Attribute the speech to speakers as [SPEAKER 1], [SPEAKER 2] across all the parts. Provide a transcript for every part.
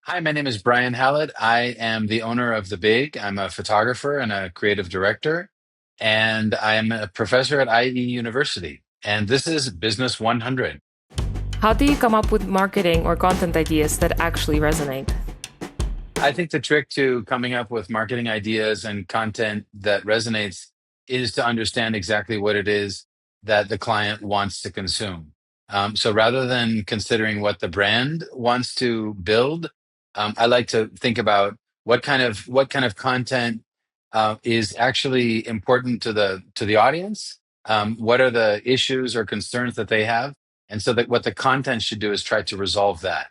[SPEAKER 1] Hi, my name is Brian Hallett. I am the owner of The Big. I'm a photographer and a creative director, and I am a professor at IE University. And this is Business 100.
[SPEAKER 2] How do you come up with marketing or content ideas that actually resonate?
[SPEAKER 1] I think the trick to coming up with marketing ideas and content that resonates is to understand exactly what it is that the client wants to consume. So rather than considering what the brand wants to build, I like to think about what kind of content is actually important to the audience. What are the issues or concerns that they have, and so that what the content should do is try to resolve that.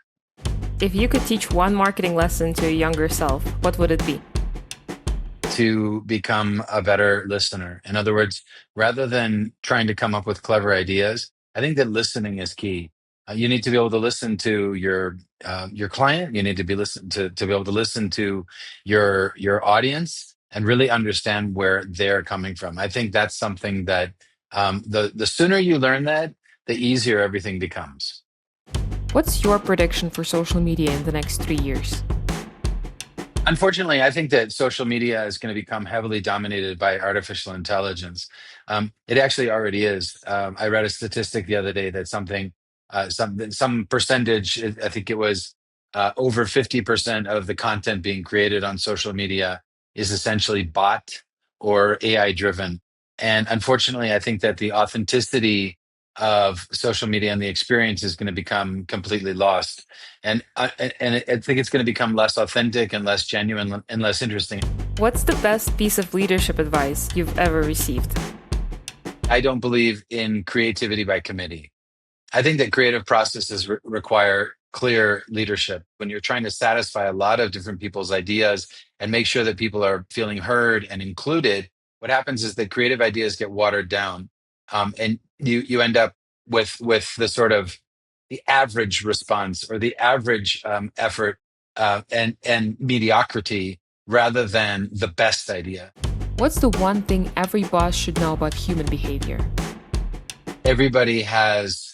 [SPEAKER 2] If you could teach one marketing lesson to a younger self, what would it be?
[SPEAKER 1] To become a better listener. In other words, rather than trying to come up with clever ideas, I think that listening is key. You need to be able to listen to your client. You need to be listen to be able to listen to your audience and really understand where they're coming from. I think that's something that the sooner you learn that, the easier everything becomes.
[SPEAKER 2] What's your prediction for social media in the next 3 years?
[SPEAKER 1] Unfortunately, I think that social media is going to become heavily dominated by artificial intelligence. It actually already is. I read a statistic the other day that some percentage, I think it was over 50% of the content being created on social media is essentially bot or AI driven. And unfortunately, I think that the authenticity of social media and the experience is going to become completely lost, and I think it's going to become less authentic and less genuine and less interesting.
[SPEAKER 2] What's the best piece of leadership advice you've ever received?
[SPEAKER 1] I don't believe in creativity by committee. I think that creative processes require clear leadership. When you're trying to satisfy a lot of different people's ideas and make sure that people are feeling heard and included, what happens is that creative ideas get watered down, and you end up with the sort of the average response or the average effort, and mediocrity rather than the best idea.
[SPEAKER 2] What's the one thing every boss should know about human behavior?
[SPEAKER 1] Everybody has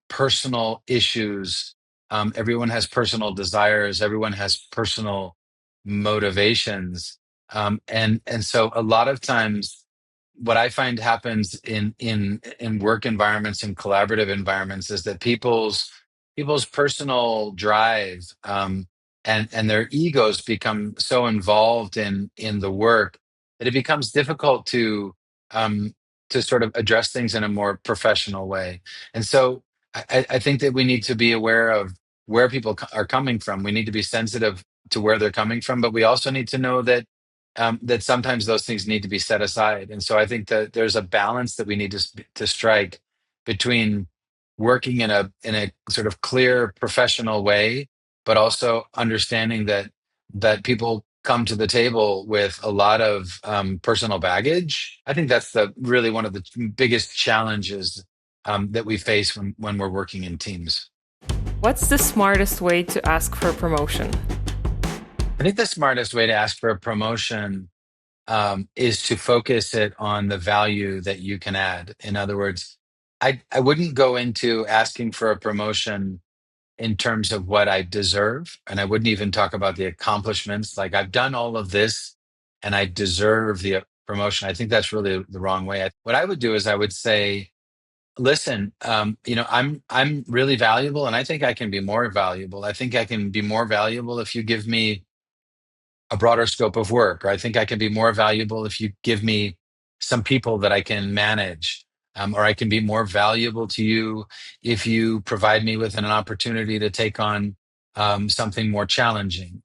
[SPEAKER 1] personal issues. Everyone has personal desires. Everyone has personal motivations. And so a lot of times what I find happens in work environments and collaborative environments is that people's personal drive, and their egos become so involved in the work that it becomes difficult um, to sort of address things in a more professional way. And so I think that we need to be aware of where people are coming from. We need to be sensitive to where they're coming from, but we also need to know that sometimes those things need to be set aside. And so I think that there's a balance that we need to strike between working in a sort of clear professional way, but also understanding that people come to the table with a lot of personal baggage. I think that's the really one of the biggest challenges that we face when we're working in teams.
[SPEAKER 2] What's the smartest way to ask for a promotion?
[SPEAKER 1] I think the smartest way to ask for a promotion is to focus it on the value that you can add. In other words, I wouldn't go into asking for a promotion in terms of what I deserve, and I wouldn't even talk about the accomplishments. Like I've done all of this, and I deserve the promotion. I think that's really the wrong way. What I would do is I would say, listen, I'm really valuable, and I think I can be more valuable. I think I can be more valuable if you give me a broader scope of work, or I think I can be more valuable if you give me some people that I can manage, or I can be more valuable to you if you provide me with an opportunity to take on something more challenging.